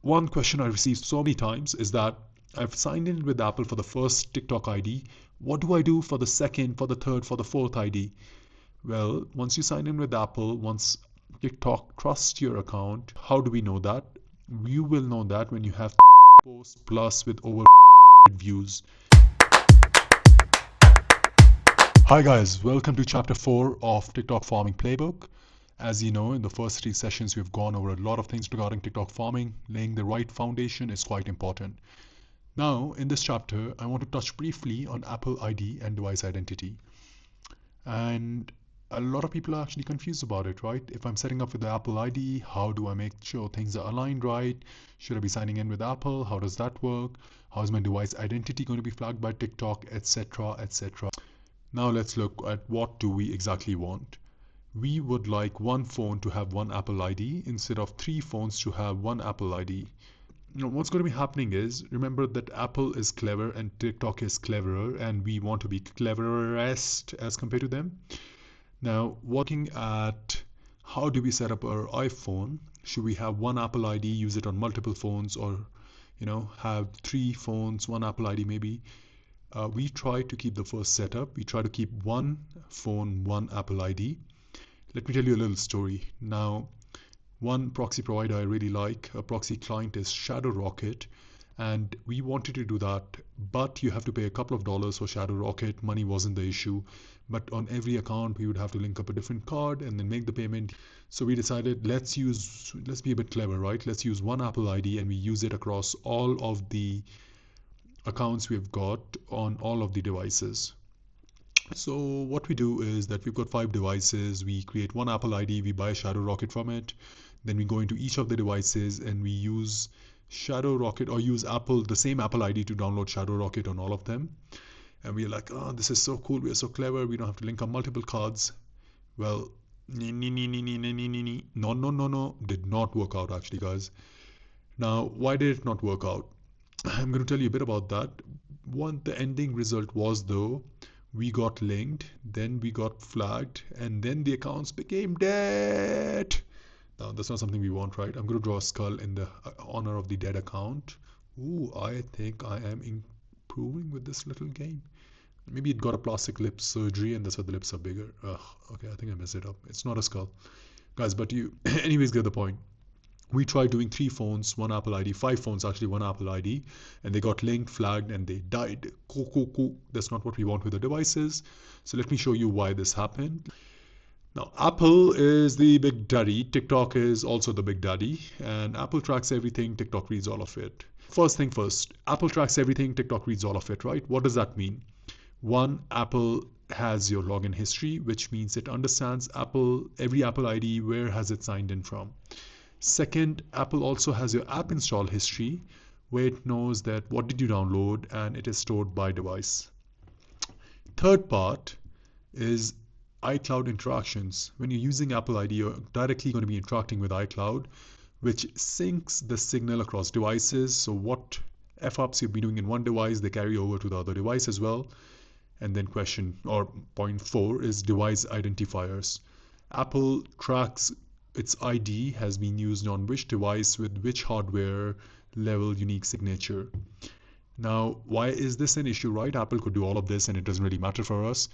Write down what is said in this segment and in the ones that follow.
One question I received so many times is that I've signed in with Apple for the first TikTok ID. What do I do for the second, for the third, for the fourth ID? Well, once you sign in with Apple, once TikTok trusts your account, how do we know that? You will know that when you have post plus with over views. Hi guys, welcome to chapter 4 of TikTok Farming Playbook. As you know, in the first 3 sessions, we've gone over a lot of things regarding TikTok farming. Laying the right foundation is quite important. Now, in this chapter, I want to touch briefly on Apple ID and device identity. And a lot of people are actually confused about it, right? If I'm setting up with the Apple ID, how do I make sure things are aligned right? Should I be signing in with Apple? How does that work? How is my device identity going to be flagged by TikTok, etc., etc.? Now let's look at what do we exactly want. We would like one phone to have one Apple ID instead of 3 phones to have one Apple ID. Now, what's going to be happening is, remember that Apple is clever and TikTok is cleverer, and we want to be cleverest as compared to them. Now, looking at how do we set up our iPhone? Should we have one Apple ID, use it on multiple phones, or have 3 phones, one Apple ID maybe? We try to keep the first setup. We try to keep one phone, one Apple ID. Let me tell you a little story. Now, one proxy provider I really like, a proxy client, is Shadow Rocket, and we wanted to do that, but you have to pay a couple of dollars for Shadow Rocket. Money wasn't the issue, but on every account we would have to link up a different card and then make the payment. So we decided let's be a bit clever, right? Let's use one Apple ID and we use it across all of the accounts we've got on all of the devices. So what we do is that we've got 5 devices, we create one Apple ID, we buy Shadow Rocket from it, then we go into each of the devices and we use Shadow Rocket or use the same Apple ID to download Shadow Rocket on all of them. And we're like, oh, this is so cool, we're so clever, we don't have to link up multiple cards. Well, no, did not work out actually, guys. Now, why did it not work out? I'm going to tell you a bit about that. The ending result was, though, we got linked, then we got flagged, and then the accounts became dead. Now, that's not something we want, right? I'm going to draw a skull in the honor of the dead account. Ooh, I think I am improving with this little game. Maybe it got a plastic lip surgery, and that's why the lips are bigger. Ugh, okay, I think I messed it up. It's not a skull. Guys, but you anyways get the point. We tried doing 3 phones, one Apple ID, 5 phones actually, one Apple ID, and they got linked, flagged, and they died. That's not what we want with the devices. So let me show you why this happened. Now, Apple is the big daddy. TikTok is also the big daddy, and Apple tracks everything. TikTok reads all of it. First thing first, Apple tracks everything. TikTok reads all of it, right? What does that mean? One, Apple has your login history, which means it understands every Apple ID, where has it signed in from. Second, Apple also has your app install history, where it knows that what did you download, and it is stored by device. Third part is iCloud interactions. When you're using Apple ID, you're directly going to be interacting with iCloud, which syncs the signal across devices. So what F-ups you've been doing in one device, they carry over to the other device as well. And then point 4 is device identifiers. Apple tracks its ID has been used on which device with which hardware level unique signature. Now, why is this an issue, right? Apple could do all of this and it doesn't really matter for us.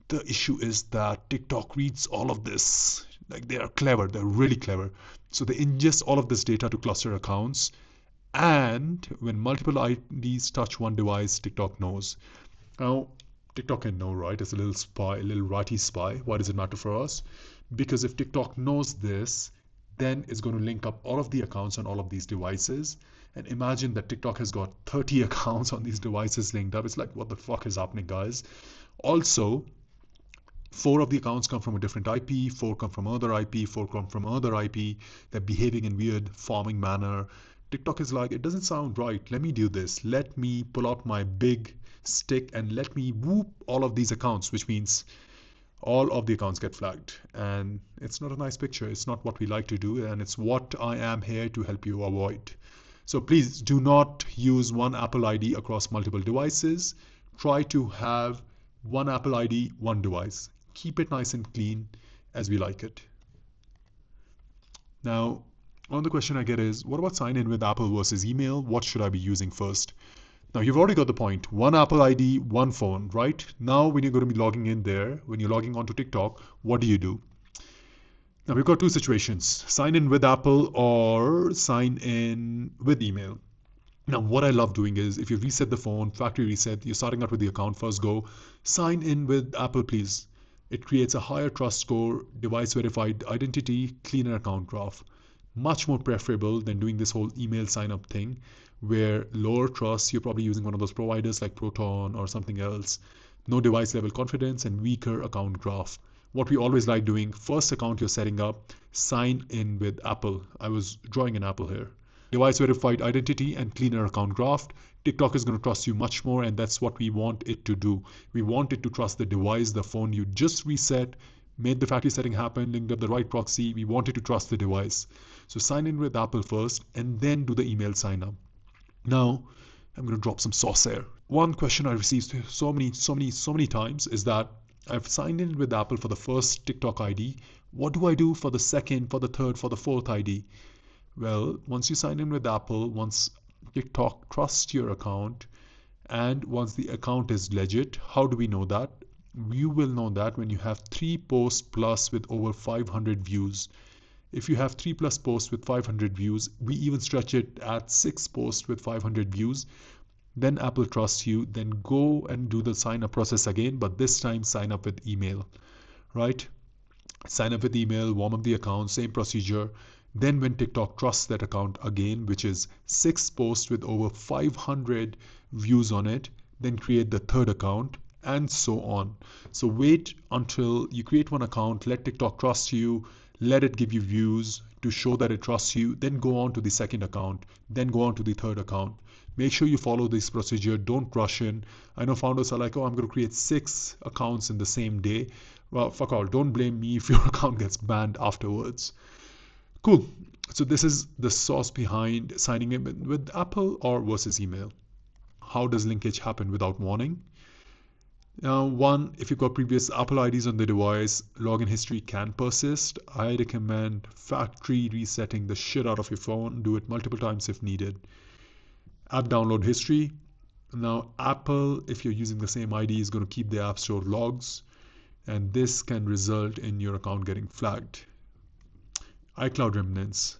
The issue is that TikTok reads all of this. Like, they are clever, they're really clever. So they ingest all of this data to cluster accounts, and when multiple IDs touch one device, TikTok knows. Now, TikTok can know, right? It's a little spy, a little ratty spy. Why does it matter for us? Because if TikTok knows this, then it's going to link up all of the accounts on all of these devices. And imagine that TikTok has got 30 accounts on these devices linked up. It's like, what the fuck is happening, guys? Also, 4 of the accounts come from a different IP, 4 come from another IP, 4 come from another IP. They're behaving in weird farming manner. TikTok is like, it doesn't sound right. Let me do this. Let me pull out my big stick and let me whoop all of these accounts, which means all of the accounts get flagged, and it's not a nice picture. It's not what we like to do, and it's what I am here to help you avoid. So please do not use one Apple ID across multiple devices. Try to have one Apple ID, one device. Keep it nice and clean as we like it. Now, Another question I get is, what about sign in with Apple versus email? What should I be using first? Now, you've already got the point. One Apple ID, one phone, right? Now, when you're going to be logging in there, when you're logging onto TikTok, what do? Now, we've got two situations: sign in with Apple or sign in with email. Now, what I love doing is if you reset the phone, factory reset, you're starting out with the account, first go, sign in with Apple, please. It creates a higher trust score, device verified identity, cleaner account graph. Much more preferable than doing this whole email sign up thing where lower trust, you're probably using one of those providers like Proton or something else, no device level confidence, and weaker account graph. What we always like doing, first account you're setting up, sign in with Apple. I was drawing an apple here. Device verified identity and cleaner account graph. TikTok is going to trust you much more, and that's what we want it to do. We want it to trust the device, the phone you just reset, made the factory setting happen, linked up the right proxy. We want it to trust the device. So sign in with Apple first and then do the email sign up. Now, I'm going to drop some sauce here. One question I received so many times is that I've signed in with Apple for the first TikTok ID. What do I do for the second, for the third, for the fourth ID? Well, once you sign in with Apple, once TikTok trusts your account, and once the account is legit, how do we know that? You will know that when you have 3 posts plus with over 500 views. If you have 3+ posts with 500 views, we even stretch it at 6 posts with 500 views, then Apple trusts you. Then go and do the sign up process again, but this time sign up with email, right? Sign up with email, warm up the account, same procedure. Then when TikTok trusts that account again, which is 6 posts with over 500 views on it, then create the third account, and so on. So wait until you create one account, let TikTok trust you, let it give you views to show that it trusts you, then go on to the second account, then go on to the third account. Make sure you follow this procedure. Don't rush in. I know founders are like, oh, I'm going to create 6 accounts in the same day. Well, fuck all. Don't blame me if your account gets banned afterwards. Cool. So this is the sauce behind signing in with Apple or versus email. How does linkage happen without warning? Now, one, if you've got previous Apple IDs on the device, login history can persist. I recommend factory resetting the shit out of your phone. Do it multiple times if needed. App download history. Now, Apple, if you're using the same ID, is going to keep the App Store logs, and this can result in your account getting flagged. iCloud remnants.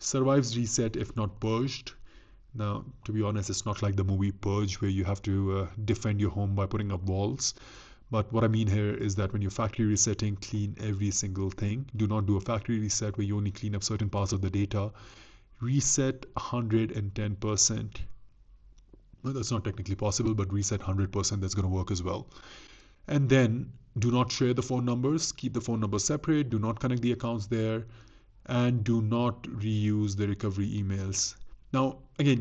Survives reset if not purged. Now, to be honest, it's not like the movie Purge where you have to defend your home by putting up walls. But what I mean here is that when you're factory resetting, clean every single thing. Do not do a factory reset where you only clean up certain parts of the data. Reset 110%. Well, that's not technically possible, but reset 100%, that's going to work as well. And then do not share the phone numbers. Keep the phone numbers separate. Do not connect the accounts there. And do not reuse the recovery emails. Now, again,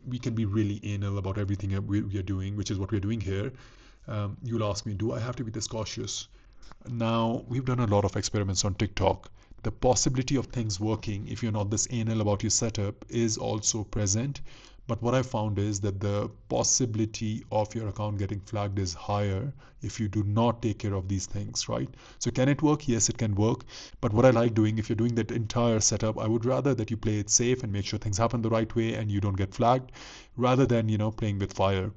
we can be really anal about everything we are doing, which is what we're doing here. You'll ask me, do I have to be this cautious? Now, we've done a lot of experiments on TikTok. The possibility of things working if you're not this anal about your setup is also present. But what I found is that the possibility of your account getting flagged is higher if you do not take care of these things, right? So can it work? Yes, it can work. But what I like doing, if you're doing that entire setup, I would rather that you play it safe and make sure things happen the right way and you don't get flagged, rather than, playing with fire,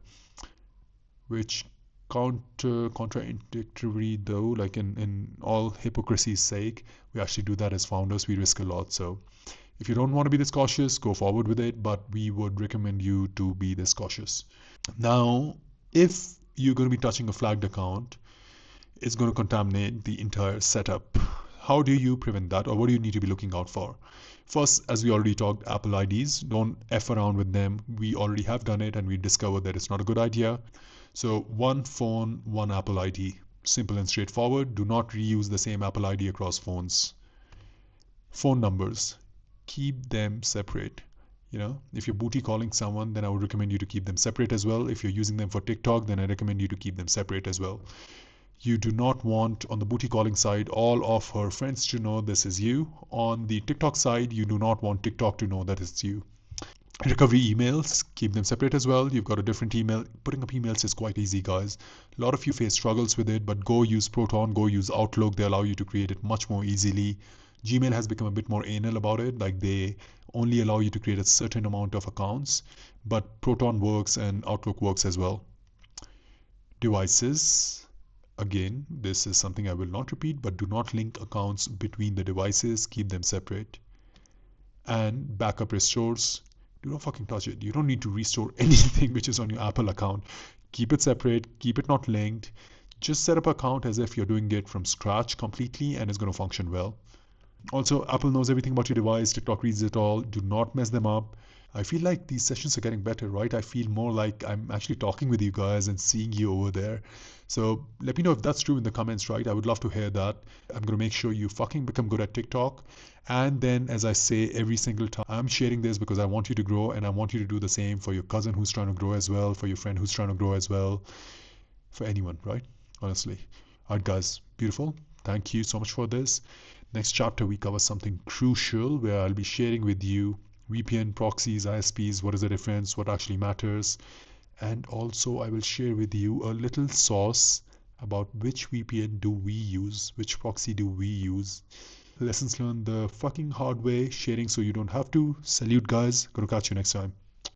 which contradictory though, like in all hypocrisy's sake, we actually do that as founders. We risk a lot. So if you don't want to be this cautious, go forward with it, but we would recommend you to be this cautious. Now, if you're going to be touching a flagged account, it's going to contaminate the entire setup. How do you prevent that, or what do you need to be looking out for? First, as we already talked, Apple IDs, don't F around with them. We already have done it and we discovered that it's not a good idea. So one phone, one Apple ID. Simple and straightforward. Do not reuse the same Apple ID across phones. Phone numbers. Keep them separate. If you're booty calling someone, then I would recommend you to keep them separate as well. If you're using them for TikTok, then I recommend you to keep them separate as well. You do not want, on the booty calling side, all of her friends to know this is you. On the TikTok side, you do not want TikTok to know that it's you. Recovery emails, keep them separate as well. You've got a different email. Putting up emails is quite easy, guys. A lot of you face struggles with it, but go use Proton, go use Outlook. They allow you to create it much more easily. Gmail has become a bit more anal about it, like they only allow you to create a certain amount of accounts, but Proton works and Outlook works as well. Devices, again, this is something I will not repeat, but do not link accounts between the devices, keep them separate. And backup restores, do not fucking touch it. You don't need to restore anything which is on your Apple account. Keep it separate, keep it not linked. Just set up an account as if you're doing it from scratch completely and it's going to function well. Also, Apple knows everything about your device. TikTok reads it all. Do not mess them up. I feel like these sessions are getting better, right? I feel more like I'm actually talking with you guys and seeing you over there. So let me know if that's true in the comments, right? I would love to hear that. I'm going to make sure you fucking become good at TikTok. And then, as I say every single time, I'm sharing this because I want you to grow and I want you to do the same for your cousin who's trying to grow as well, for your friend who's trying to grow as well, for anyone, right? Honestly. All right, guys, beautiful. Thank you so much for this. Next chapter, we cover something crucial where I'll be sharing with you VPN, proxies, ISPs, what is the difference, what actually matters. And also, I will share with you a little sauce about which VPN do we use, which proxy do we use. Lessons learned the fucking hard way, sharing so you don't have to. Salute, guys. Gonna catch you next time.